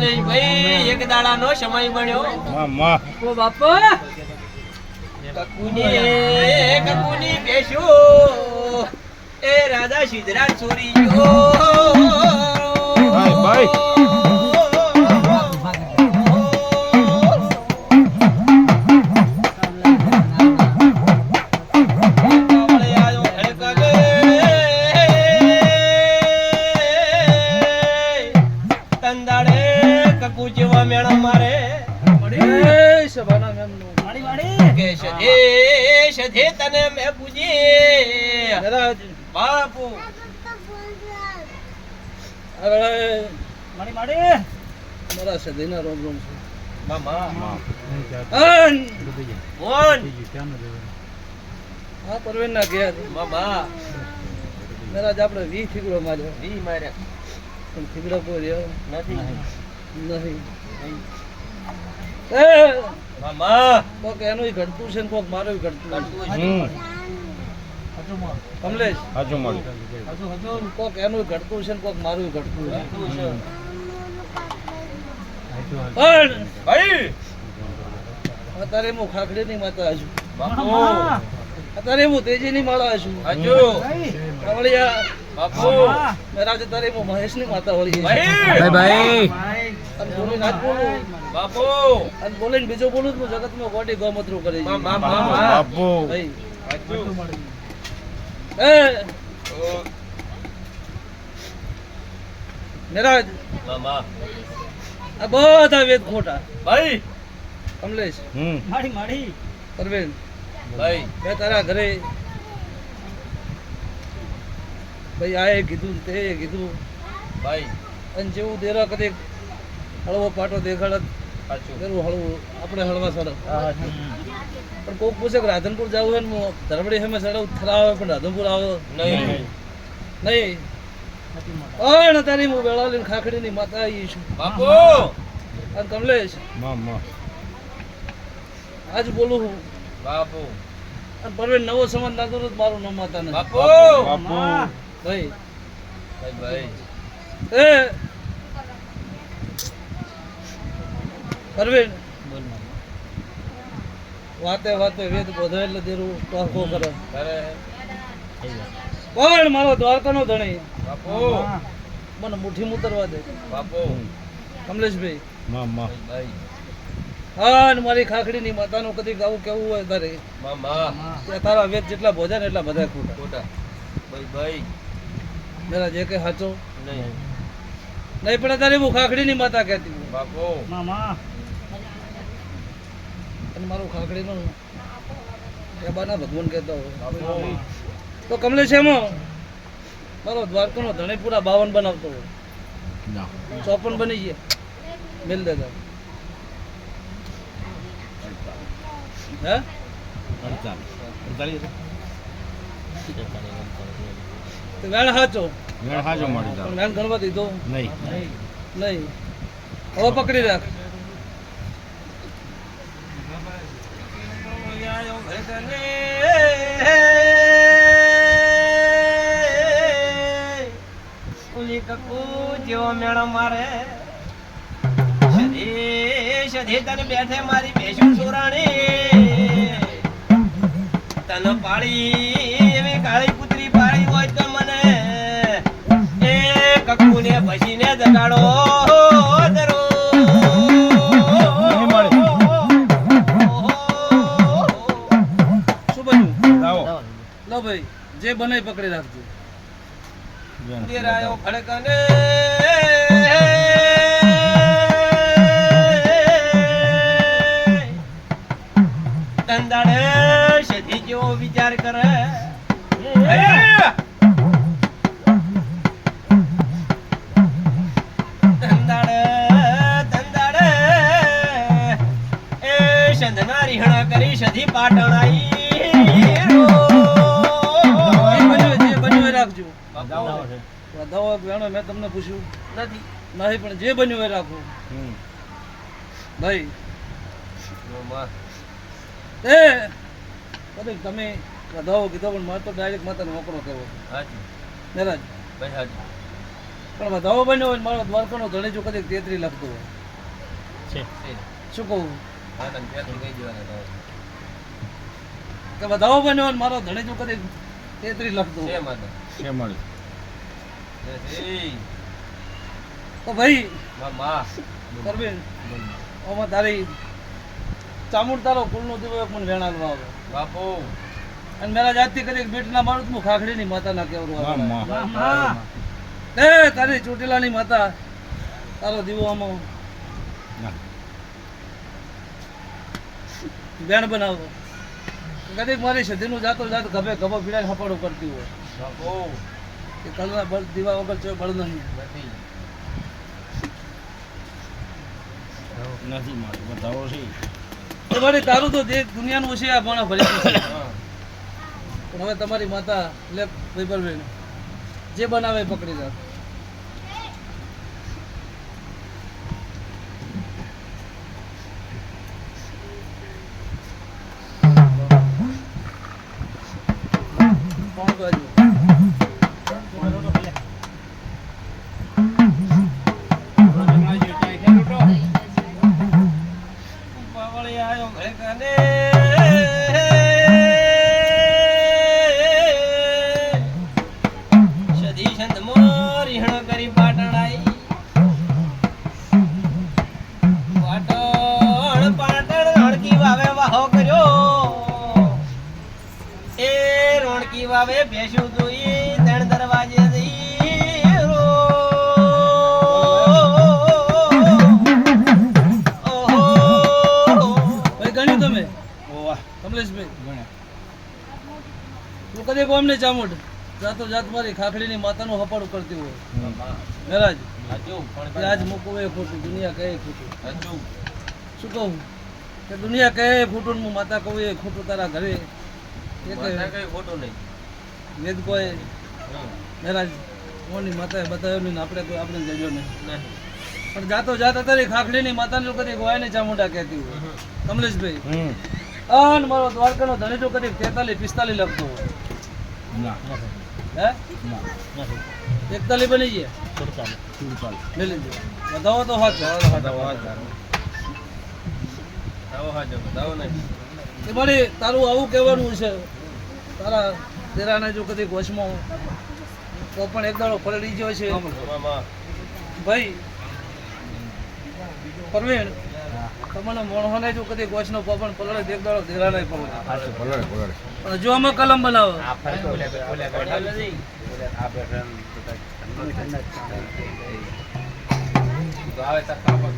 કમલેશભાઈ એક દાડાનો સમય બન્યો ઓ બાપા કકુની બેસ્યો એ રાધા સિદ્ધરાજ ચોરી ગયો ભાઈ તને મેં પૂજી બાપુ મારી માડી મારા સદીના રોમ રોમ છે મામા હા પરવેન ના ગયા મામા મેરા આપણે 20 થીગડો માર્યો 20 માર્યા પણ થીગડો કોઈ રહ્યો નથી નહીં મામા કોક એનું ઘટતું છે ને કોક મારું ઘટતું કમલેશ હાજુ મળી કોક એનું ઘટતું છે ને કોક મારું ઘટતું છે પણ ભાઈ અત્યારે હું ખાખડી ની માતા છું બાપુ અત્યારે હું તેજી ની માળા છું હજુ કવળિયા બાપુ મેરા અત્યારે હું મહેશ ની માતા હોળી ભાઈ અને બોલીને આજ બોલું બાપુ અને બોલીને બીજું બોલું તો જગતમાં ગોડી ગોમતરું કરી છે બાપુ ભાઈ હજુ એ મેરાજ મામા આ બધા વેદ ખોટા ભાઈ કમલેશ માડી માડી પરવેન ભાઈ મેં તારા ઘરે ભાઈ આએ કીધું તે કીધું ભાઈ અને જેવું દેરા કદે હળવો પાટો દેખાડત સાચું તેવું હળવું આપણે હળવા સડક પણ કોક પૂછે કે રાધનપુર જવું હોય ને હું ધરવડી સામે સડક થરાવે પણ રાધનપુર આવો નહીં નહીં પણ તારી હું વેળા લઈને ખાખડી ની માતા આવી છું બાપુ અને કમલેશ આજ બોલું હું બાપુ અને પરવેન નવો સંબંધ લાગતો તો મારું નામ માતા ને બાપુ ભાઈ ભાઈ ભાઈ એ પરવેન વાતે વાતે વેદ બધો એટલે દેરું ટોકો કરે અરે પણ મારો દ્વારકાનો ધણી બાપુ મને મુઠ્ઠી મુતરવા દે બાપુ કમલેશભાઈ ભાઈ હા અને મારી ખાખડી ની માતાનું કદી આવું કેવું હોય તારે મામા કે તારા વેદ જેટલા ભોજા ને એટલા બધા ખોટા ખોટા ભાઈ ભાઈ મેરા જે કઈ સાચો નહીં નહીં પણ તારે હું ખાખડી ની માતા કહેતી હું. બાપુ અને મારું ખાખડી નું એબાના ભગવાન કહેતા હોય બાપુ તો કમલેશ એમાં મારો દ્વારકાનો ધણી પૂરા 52 બનાવતો હોય 54 બની ગયા મેલ દેતા હે તો વેણ સાચો પણ વેણ ગણવા દીધો નહીં હવે પકડી રાખ મેળો મારે સધી તને બેઠે મારી બેસું સોરાણી તને પાળી એવી કાળી કૂતરી પાળી હોય તો મને એ કકુ ને ભસીને જગાડો દરો શું બન્યું લો ભાઈ જે બનાય પકડી રાખજો દેરાયો ખડકને તંદાડે સધી જેવો વિચાર કરે તંદાડે એ સંધના રીહણા કરી સધી પાટણ આઈ જે બન્યું એ રાખજો દવા વેણો મેં તમને પૂછ્યું નથી નહીં પણ જે બન્યું એ રાખો ભાઈ એ કદી તમે વધાવો કીધો પણ મારે તો ડાયરેક્ટ માતા નોકરો કરવો હાજી મેરાજ ભાઈ હાજી પણ વધાવો બન્યો હોય ને મારો દ્વારકાનો ધણી જો કદી 33 લખતો હોય શું કહું હા તને પેલું કહી દેવાના તો. કે વધાવો બન્યો હોય ને મારો ધણી જો કદી 33 લખતો છે હોય માતા. એ, તો ભાઈ માં. પરવીન ઓમાં તારી ચામુંડ તારો કુલનો દીવો એક મને વેણાલવા આવે બાપુ અને મેરા જાતથી કદી બેટના મારું હું ખાખડીની માતાના કેવરું આવે એ તારી ચોટીલાની માતા તારો દીવો આમાં બેન બનાવો કદીક મારી સધીનું જાતો જાત ગભે ગભો પીડાય હપાડું કરતી હોય બાપુ કે કલના બળ દીવા વગર ચો બળ નહીં નથી એ મારી તારું તો જે દુનિયાનું છે આ ભણા ભરી ગયું છે હા. પણ હવે તમારી માતા લે ભાઈ જે બનાવે એ પકડી રાખ કોણ બાજુ પાવળી આયો ઘરે કાને. સધી સંત મોરી હણ કરી પાટણ આઈ. પાટણ રણકી વાવે વાહો કર્યો. એ રોણકી વાવે ભેંસું દોઈ ત્રણ દરવાજે જઈ રો. ઓહો. ભાઈ ગણ્યું તમે કમલેશભાઈ તું કદી કોમ ને ચામુંડ જાતો જાત મારી ખાખડીની માતાનું હપાડું કરતી હોય મહારાજ હજુ પણ કે આજ મૂકવું એ ખોટું દુનિયા કહે ખોટું હજુ શું કહું કે દુનિયા કહે ખોટું ને હું માતા કહું એ ખોટું તારા ઘરે એ માતા કે કઈ ખોટું નહીં. વેદ કોઈ હમ. મહારાજ કોની માતાએ બતાવ્યો નહીં ને આપણે કોઈ આપણે જજો નહીં નહીં. પણ જાતો જાત તારી ખાખડીની માતાને કદી ગોવાને ચામુંડા કહેતી હોય કમલેશભાઈ અન મારો દ્વારકાનો ધણી જો કદી 43 45 લખતો હોય હે 41 બની ગયા મેલી દો વધાવો તો હાથ આવો હાજો, બતાવો નહીં. એ મારી તારું આવું કહેવાનું છે તારા તેરાને જો કદી વશમાં તો પણ એક દાડો પલળી ગયો છે મામા. ભાઈ પરવીન તમને મોણહોને જો કદી ગોશનો પવન પલળે તો એક દાડો તેરાને પલળે પણ જો અમે કલમ બનાવો નથી. તો આવે તાર કાપડ.